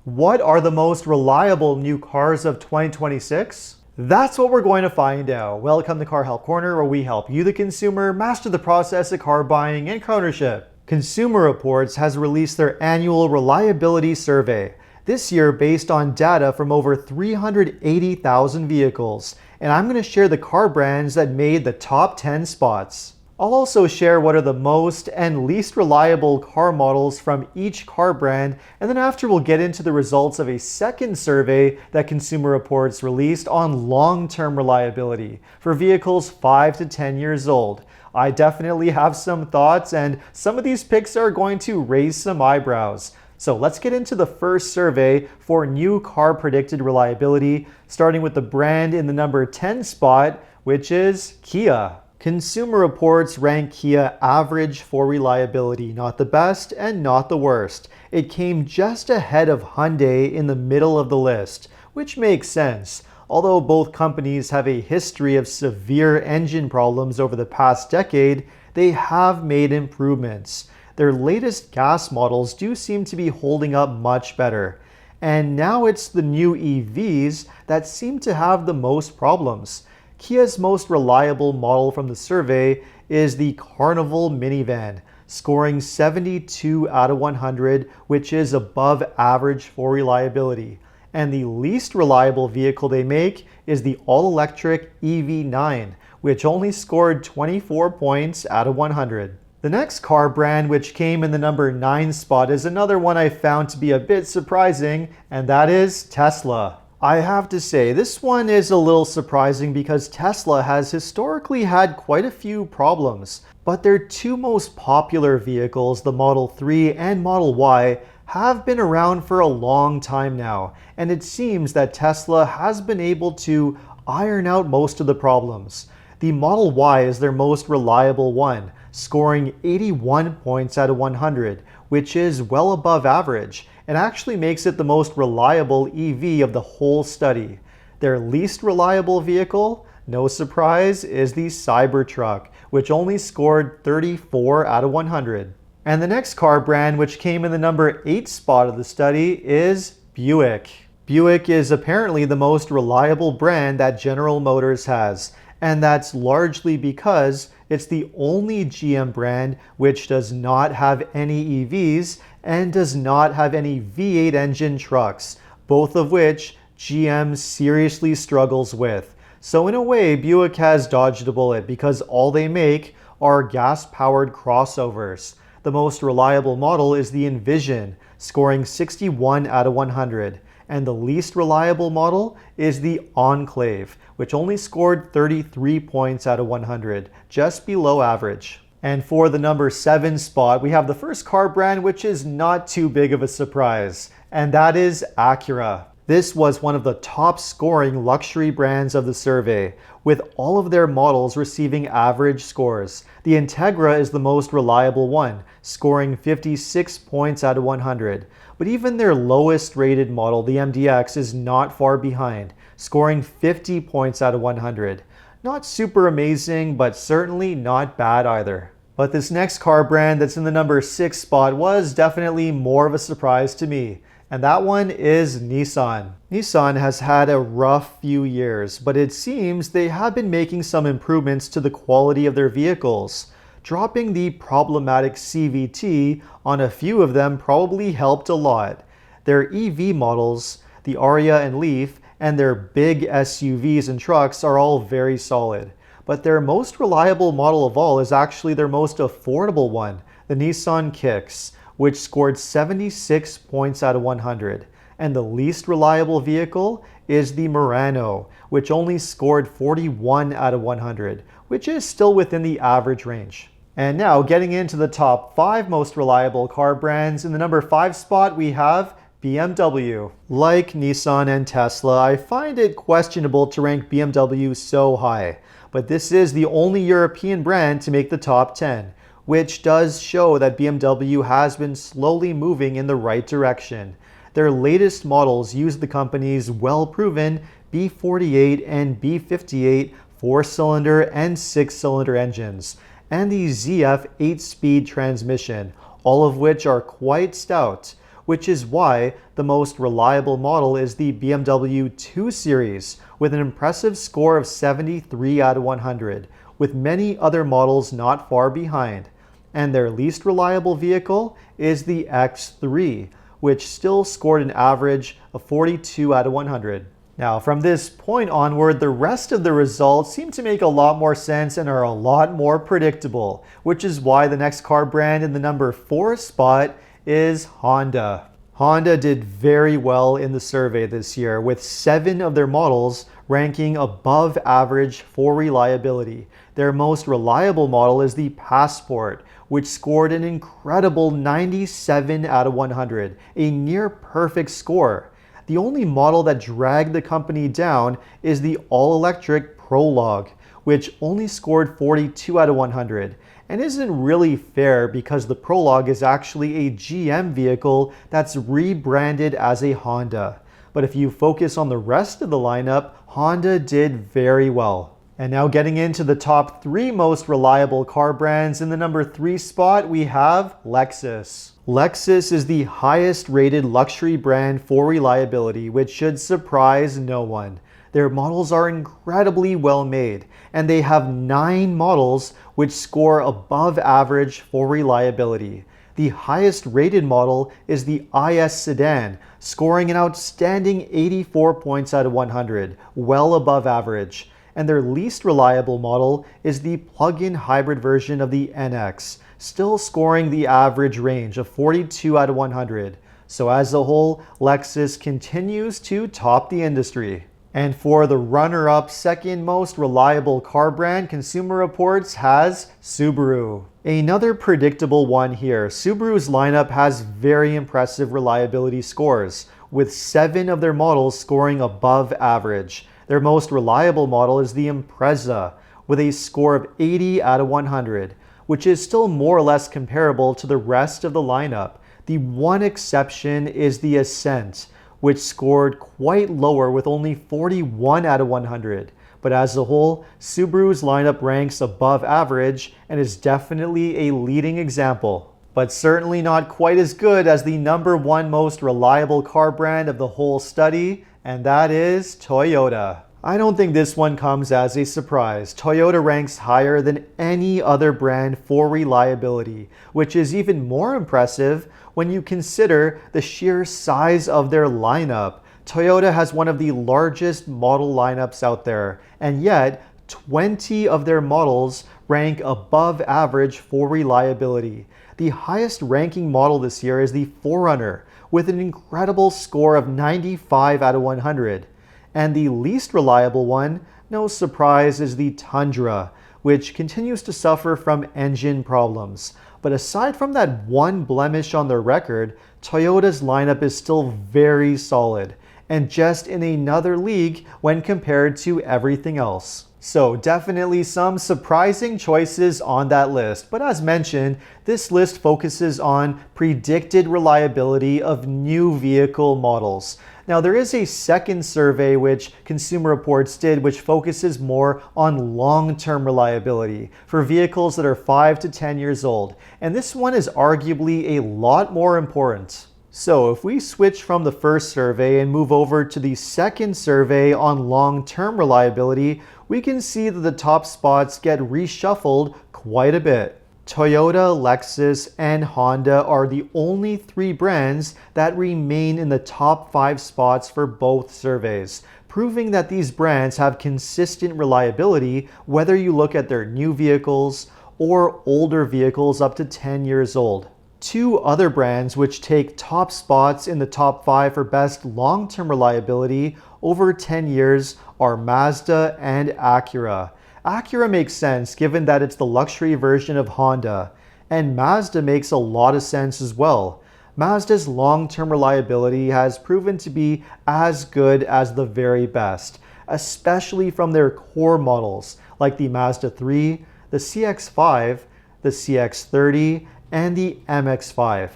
What are the most reliable new cars of 2026? That's what we're going to find out. Welcome to Car Help Corner, where we help you, the consumer, master the process of car buying and car ownership. Consumer Reports has released their annual reliability survey, this year based on data from over 380,000 vehicles. And I'm going to share the car brands that made the top 10 spots. I'll also share what are the most and least reliable car models from each car brand, and then after we'll get into the results of a second survey that Consumer Reports released on long-term reliability for vehicles 5 to 10 years old. I definitely have some thoughts, and some of these picks are going to raise some eyebrows. So let's get into the first survey for new car predicted reliability, starting with the brand in the number 10 spot, which is Kia. Consumer Reports rank Kia average for reliability, not the best and not the worst. It came just ahead of Hyundai in the middle of the list, which makes sense. Although both companies have a history of severe engine problems over the past decade, they have made improvements. Their latest gas models do seem to be holding up much better. And now it's the new EVs that seem to have the most problems. Kia's most reliable model from the survey is the Carnival minivan, scoring 72 out of 100, which is above average for reliability. And the least reliable vehicle they make is the all-electric EV9, which only scored 24 points out of 100. The next car brand, which came in the number 9 spot, is another one I found to be a bit surprising, and that is Tesla. I have to say, this one is a little surprising because Tesla has historically had quite a few problems, but their two most popular vehicles, the Model 3 and Model Y, have been around for a long time now, and it seems that Tesla has been able to iron out most of the problems. The Model Y is their most reliable one, scoring 81 points out of 100, which is well above average, and actually makes it the most reliable EV of the whole study. Their least reliable vehicle, no surprise, is the Cybertruck, which only scored 34 out of 100. And the next car brand, which came in the number 8 spot of the study, is Buick. Buick is apparently the most reliable brand that General Motors has, and that's largely because it's the only GM brand which does not have any EVs and does not have any V8 engine trucks, both of which GM seriously struggles with. So in a way, Buick has dodged a bullet because all they make are gas-powered crossovers. The most reliable model is the Envision, scoring 61 out of 100. And the least reliable model is the Enclave, which only scored 33 points out of 100, just below average. And for the number 7 spot, we have the first car brand, which is not too big of a surprise, and that is Acura. This was one of the top scoring luxury brands of the survey, with all of their models receiving average scores. The Integra is the most reliable one, scoring 56 points out of 100. But even their lowest rated model, the MDX, is not far behind, scoring 50 points out of 100. Not super amazing, but certainly not bad either. But this next car brand that's in the number 6 spot was definitely more of a surprise to me, and that one is Nissan. Nissan has had a rough few years, but it seems they have been making some improvements to the quality of their vehicles. Dropping the problematic CVT on a few of them probably helped a lot. Their EV models, the Ariya and Leaf, and their big SUVs and trucks are all very solid. But their most reliable model of all is actually their most affordable one, the Nissan Kicks, which scored 76 points out of 100. And the least reliable vehicle is the Murano, which only scored 41 out of 100, which is still within the average range. And now getting into the top 5 most reliable car brands, in the number 5 spot we have BMW. Like Nissan and Tesla, I find it questionable to rank BMW so high, but this is the only European brand to make the top 10, which does show that BMW has been slowly moving in the right direction. Their latest models use the company's well-proven B48 and B58 4-cylinder and 6-cylinder engines, and the ZF 8-speed transmission, all of which are quite stout. which is why the most reliable model is the BMW 2 Series, with an impressive score of 73 out of 100, with many other models not far behind. And their least reliable vehicle is the X3, which still scored an average of 42 out of 100. Now, from this point onward, the rest of the results seem to make a lot more sense and are a lot more predictable, which is why the next car brand in the number 4 spot is Honda. Honda did very well in the survey this year, with 7 of their models ranking above average for reliability. Their most reliable model is the Passport, which scored an incredible 97 out of 100, a near perfect score. The only model that dragged the company down is the all-electric Prologue, which only scored 42 out of 100, and isn't really fair because the Prologue is actually a GM vehicle that's rebranded as a Honda. But if you focus on the rest of the lineup, Honda did very well. And now getting into the top 3 most reliable car brands, in the number 3 spot we have Lexus. Lexus is the highest rated luxury brand for reliability, which should surprise no one. Their models are incredibly well made, and they have 9 models which score above average for reliability. The highest rated model is the IS sedan, scoring an outstanding 84 points out of 100, well above average. And their least reliable model is the plug-in hybrid version of the NX, still scoring the average range of 42 out of 100. So as a whole, Lexus continues to top the industry. And for the runner-up second most reliable car brand, Consumer Reports has Subaru. Another predictable one here. Subaru's lineup has very impressive reliability scores, with 7 of their models scoring above average. Their most reliable model is the Impreza, with a score of 80 out of 100, which is still more or less comparable to the rest of the lineup. The one exception is the Ascent, which scored quite lower with only 41 out of 100. But as a whole, Subaru's lineup ranks above average and is definitely a leading example. But certainly not quite as good as the number 1 most reliable car brand of the whole study, and that is Toyota. I don't think this one comes as a surprise. Toyota ranks higher than any other brand for reliability, which is even more impressive when you consider the sheer size of their lineup. Toyota has one of the largest model lineups out there, and yet 20 of their models rank above average for reliability. The highest ranking model this year is the 4Runner, with an incredible score of 95 out of 100. And the least reliable one, no surprise, is the Tundra, which continues to suffer from engine problems. But aside from that one blemish on their record, Toyota's lineup is still very solid, and just in another league when compared to everything else. So definitely some surprising choices on that list, but as mentioned, this list focuses on predicted reliability of new vehicle models. Now there is a second survey which Consumer Reports did which focuses more on long-term reliability for vehicles that are 5 to 10 years old, and this one is arguably a lot more important. So if we switch from the first survey and move over to the second survey on long-term reliability, we can see that the top spots get reshuffled quite a bit. Toyota, Lexus, and Honda are the only 3 brands that remain in the top 5 spots for both surveys, proving that these brands have consistent reliability whether you look at their new vehicles or older vehicles up to 10 years old. 2 other brands which take top spots in the top 5 for best long-term reliability over 10 years are Mazda and Acura. Acura makes sense given that it's the luxury version of Honda, and Mazda makes a lot of sense as well. Mazda's long-term reliability has proven to be as good as the very best, especially from their core models like the Mazda 3, the CX-5, the CX-30, and the MX-5.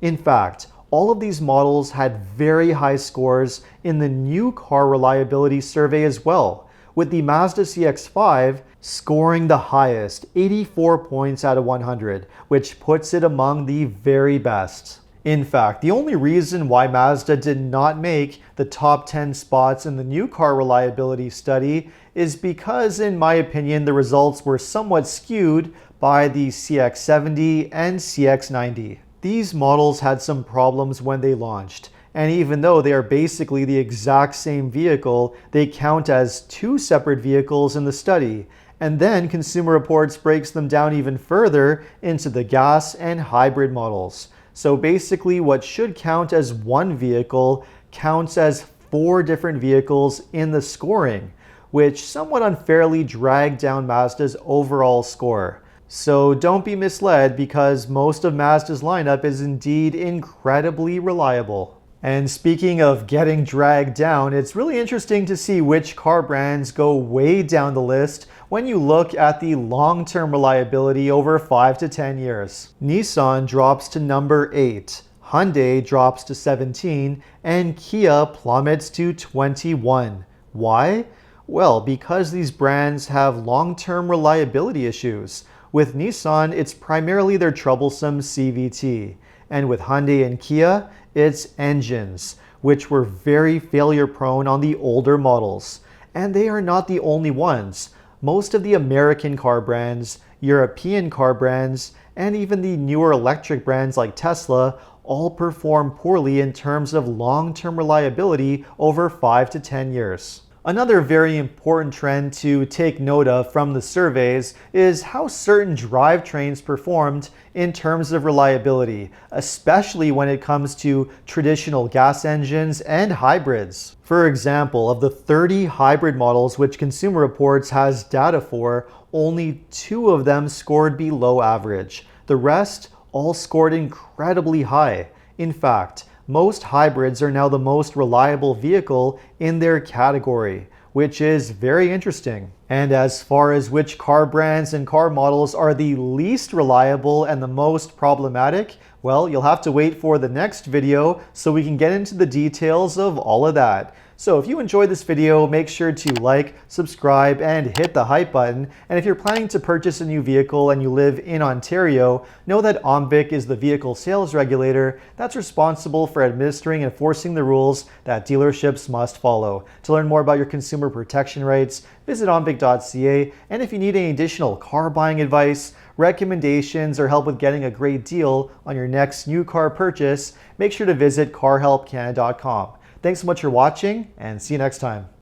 In fact, all of these models had very high scores in the new car reliability survey as well, with the Mazda CX-5 scoring the highest, 84 points out of 100, which puts it among the very best. In fact, the only reason why Mazda did not make the top 10 spots in the new car reliability study is because, in my opinion, the results were somewhat skewed by the CX-70 and CX-90. These models had some problems when they launched, and even though they are basically the exact same vehicle, they count as two separate vehicles in the study. And then Consumer Reports breaks them down even further into the gas and hybrid models. So basically what should count as one vehicle counts as four different vehicles in the scoring, which somewhat unfairly dragged down Mazda's overall score. So don't be misled, because most of Mazda's lineup is indeed incredibly reliable. And speaking of getting dragged down, it's really interesting to see which car brands go way down the list when you look at the long-term reliability over 5 to 10 years. Nissan drops to number 8, Hyundai drops to 17, and Kia plummets to 21. Why? Well, because these brands have long-term reliability issues. With Nissan, it's primarily their troublesome CVT. And with Hyundai and Kia, it's engines, which were very failure prone on the older models. And they are not the only ones. Most of the American car brands, European car brands, and even the newer electric brands like Tesla all perform poorly in terms of long-term reliability over 5 to 10 years. Another very important trend to take note of from the surveys is how certain drivetrains performed in terms of reliability, especially when it comes to traditional gas engines and hybrids. For example, of the 30 hybrid models which Consumer Reports has data for, only 2 of them scored below average. The rest all scored incredibly high. In fact, most hybrids are now the most reliable vehicle in their category, which is very interesting. And as far as which car brands and car models are the least reliable and the most problematic, well, you'll have to wait for the next video so we can get into the details of all of that. So if you enjoyed this video, make sure to like, subscribe, and hit the hype button. And if you're planning to purchase a new vehicle and you live in Ontario, know that OMVIC is the vehicle sales regulator that's responsible for administering and enforcing the rules that dealerships must follow. To learn more about your consumer protection rights, visit omvic.ca. And if you need any additional car buying advice, recommendations, or help with getting a great deal on your next new car purchase, make sure to visit carhelpcanada.com. Thanks so much for watching, and see you next time.